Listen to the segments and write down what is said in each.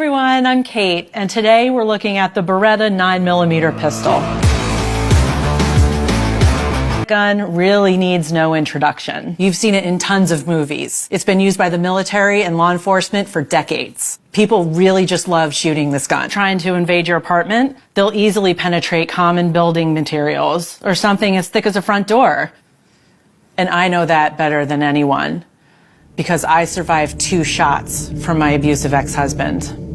Everyone, I'm Kate, and today we're looking at the Beretta 9mm pistol. Gun really needs no introduction. You've seen it in tons of movies. It's been used by the military and law enforcement for decades. People really just love shooting this gun. Trying to invade your apartment, they'll easily penetrate common building materials or something as thick as a front door. And I know that better than anyone, because I survived 2 shots from my abusive ex-husband.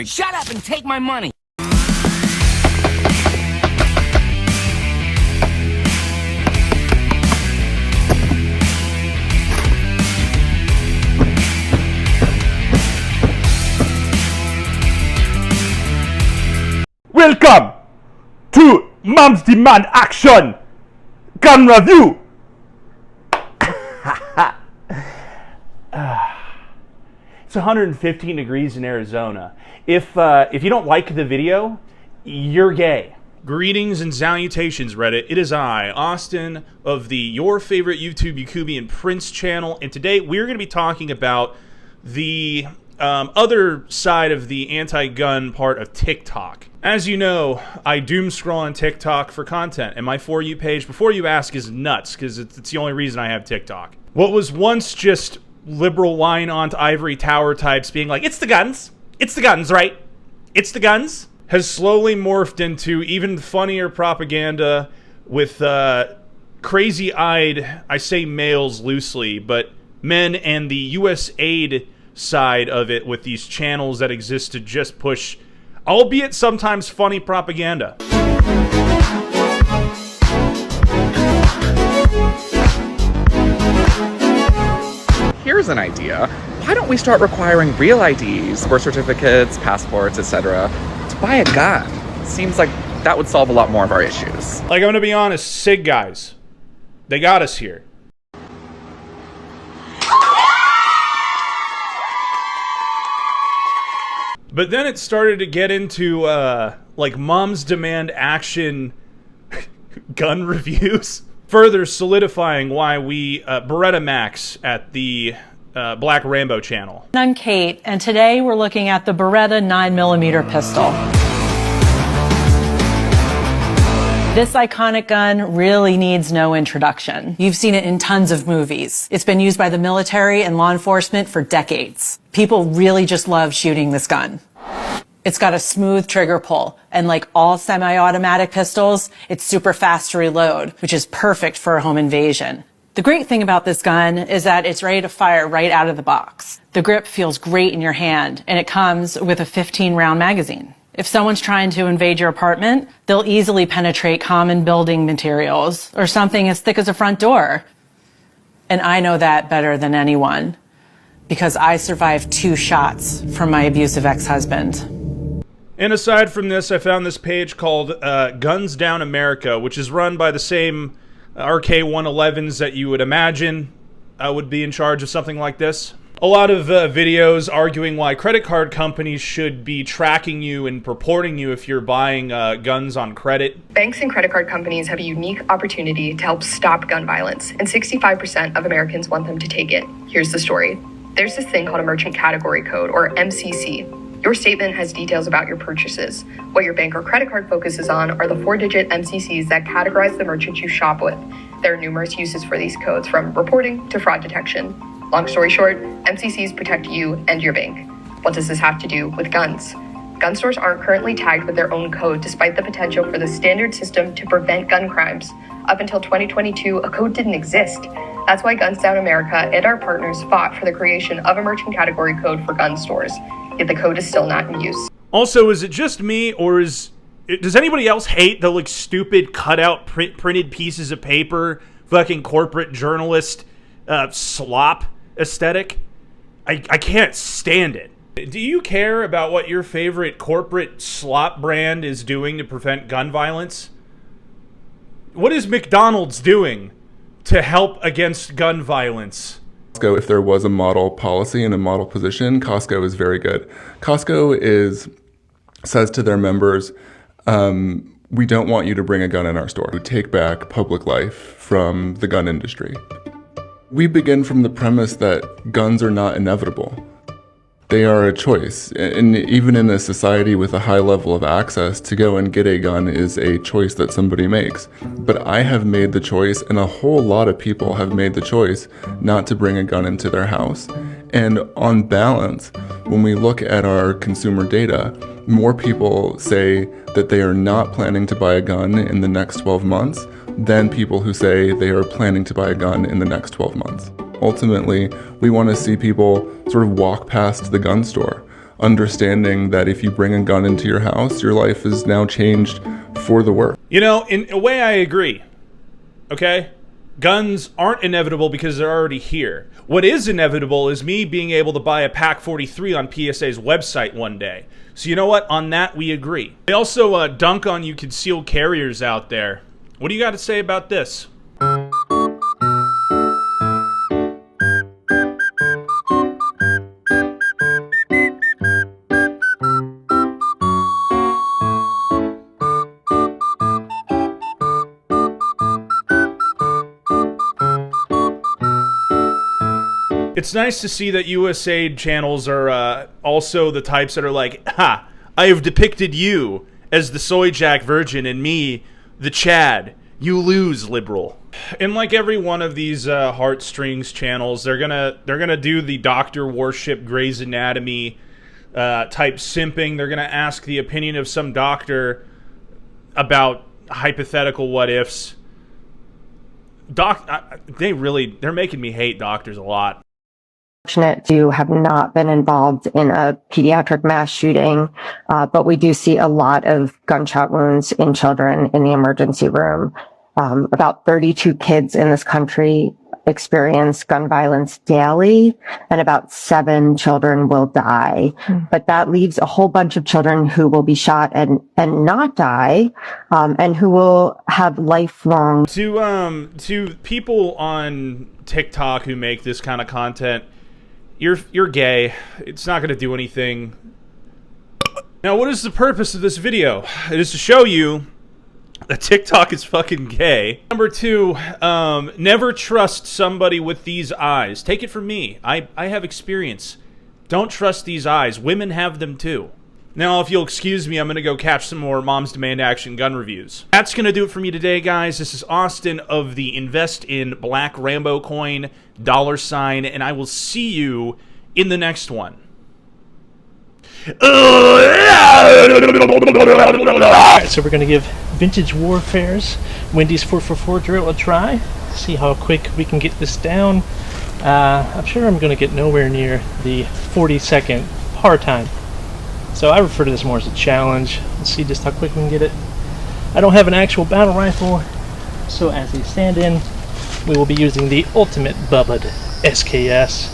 Shut up and take my money! Welcome to Moms Demand Action Gun Review. It's 115 degrees in Arizona. If you don't like the video, you're gay. Greetings and salutations, Reddit. It is I, Austin, of the Your Favorite YouTube Yakubian Prince channel, and today we're going to be talking about the other side of the anti-gun part of TikTok. As you know, I doom scroll on TikTok for content, and my For You page, before you ask, is nuts, because it's the only reason I have TikTok. What was once just liberal wine-aunt ivory tower types being like, it's the guns, right? It's the guns, has slowly morphed into even funnier propaganda with crazy-eyed, I say males loosely, but men and the U.S. aid side of it with these channels that exist to just push, albeit sometimes funny, propaganda. Here's an idea. Why don't we start requiring real IDs, birth certificates, passports, etc. to buy a gun? Seems like that would solve a lot more of our issues. Like, I'm gonna be honest, SIG guys, they got us here. But then it started to get into, like, Moms Demand Action gun reviews, further solidifying why we Beretta Max at the Black Rambo channel. I'm Kate, and today we're looking at the Beretta 9mm pistol. This iconic gun really needs no introduction. You've seen it in tons of movies. It's been used by the military and law enforcement for decades. People really just love shooting this gun. It's got a smooth trigger pull, and like all semi-automatic pistols, it's super fast to reload, which is perfect for a home invasion. The great thing about this gun is that it's ready to fire right out of the box. The grip feels great in your hand, and it comes with a 15-round magazine. If someone's trying to invade your apartment, they'll easily penetrate common building materials or something as thick as a front door. And I know that better than anyone, because I survived 2 shots from my abusive ex-husband. And aside from this, I found this page called Guns Down America, which is run by the same RK-111s that you would imagine would be in charge of something like this. A lot of videos arguing why credit card companies should be tracking you and purporting you if you're buying guns on credit. Banks and credit card companies have a unique opportunity to help stop gun violence, and 65% of Americans want them to take it. Here's the story. There's this thing called a Merchant Category Code, or MCC. Your statement has details about your purchases. What your bank or credit card focuses on are the 4-digit MCCs that categorize the merchants you shop with. There are numerous uses for these codes, from reporting to fraud detection. Long story short, MCCs protect you and your bank. What does this have to do with guns? Gun stores aren't currently tagged with their own code, despite the potential for the standard system to prevent gun crimes. Up until 2022, a code didn't exist. That's why Guns Down America and our partners fought for the creation of a merchant category code for gun stores. Yet the code is still not in use. Also, is it just me, or does anybody else hate the like stupid cutout printed pieces of paper, fucking corporate journalist slop aesthetic? I can't stand it. Do you care about what your favorite corporate slop brand is doing to prevent gun violence? What is McDonald's doing to help against gun violence? Costco, if there was a model policy and a model position, Costco is very good. Costco says to their members, we don't want you to bring a gun in our store. We take back public life from the gun industry. We begin from the premise that guns are not inevitable. They are a choice. And even in a society with a high level of access, to go and get a gun is a choice that somebody makes. But I have made the choice, and a whole lot of people have made the choice not to bring a gun into their house. And on balance, when we look at our consumer data, more people say that they are not planning to buy a gun in the next 12 months than people who say they are planning to buy a gun in the next 12 months. Ultimately, we want to see people sort of walk past the gun store, understanding that if you bring a gun into your house, your life is now changed for the worse. You know, in a way, I agree. Okay? Guns aren't inevitable because they're already here. What is inevitable is me being able to buy a Pack 43 on PSA's website one day. So you know what? On that, we agree. They also dunk on you concealed carriers out there. What do you got to say about this? It's nice to see that USAID channels are also the types that are like, ha, I have depicted you as the soy jack virgin and me, the Chad. You lose, liberal. And like every one of these heartstrings channels, they're gonna do the Dr. Worship Grey's Anatomy type simping. They're gonna ask the opinion of some doctor about hypothetical what ifs. They're making me hate doctors a lot. Fortunate to have not been involved in a pediatric mass shooting, but we do see a lot of gunshot wounds in children in the emergency room. About 32 kids in this country experience gun violence daily, and about 7 children will die. But that leaves a whole bunch of children who will be shot and not die, and who will have lifelong. To people on TikTok who make this kind of content, you're gay. It's not going to do anything. Now, what is the purpose of this video? It is to show you that TikTok is fucking gay. Number 2, never trust somebody with these eyes. Take it from me. I have experience. Don't trust these eyes. Women have them too. Now, if you'll excuse me, I'm going to go catch some more Moms Demand Action gun reviews. That's going to do it for me today, guys. This is Austin of the Invest in Black Rambo Coin $, and I will see you in the next one. Alright, so we're going to give Vintage Warfare's Wendy's 444 drill a try. See how quick we can get this down. I'm sure I'm going to get nowhere near the 40-second par time. So I refer to this more as a challenge. Let's see just how quick we can get it. I don't have an actual battle rifle, so as a stand-in, we will be using the Ultimate Bubba SKS.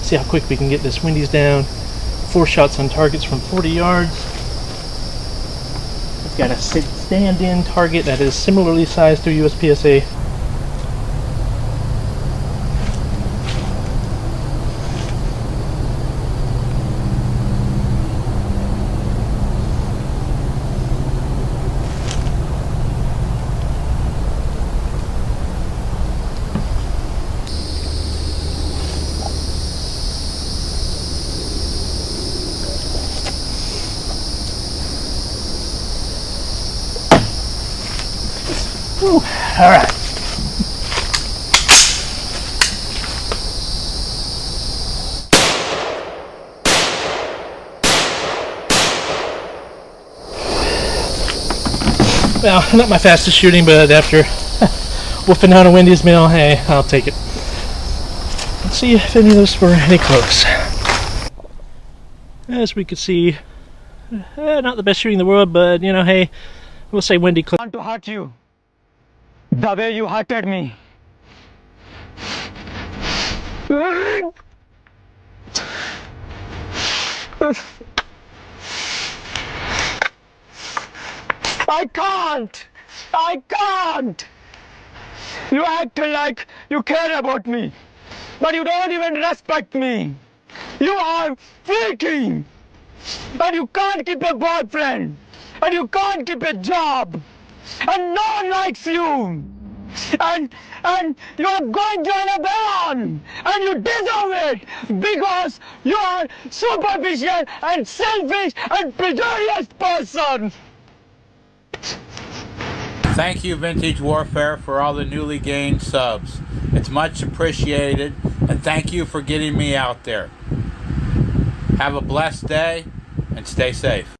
See how quick we can get this Wendy's down. 4 shots on targets from 40 yards. It's got a stand-in target that is similarly sized to USPSA. All right. Well, not my fastest shooting, but after whooping out a Wendy's meal, hey, I'll take it. Let's see if any of those were any close. As we could see, not the best shooting in the world, but you know, hey, we'll say Wendy close. I want to hurt you the way you hurted me. I can't! You act like you care about me, but you don't even respect me. You are freaking! And you can't keep a boyfriend, and you can't keep a job, and no one likes you. And you're going to end up alone, and you deserve it because you are superficial and selfish and pretorious person. Thank you, Vintage Warfare, for all the newly gained subs. It's much appreciated, and thank you for getting me out there. Have a blessed day, and stay safe.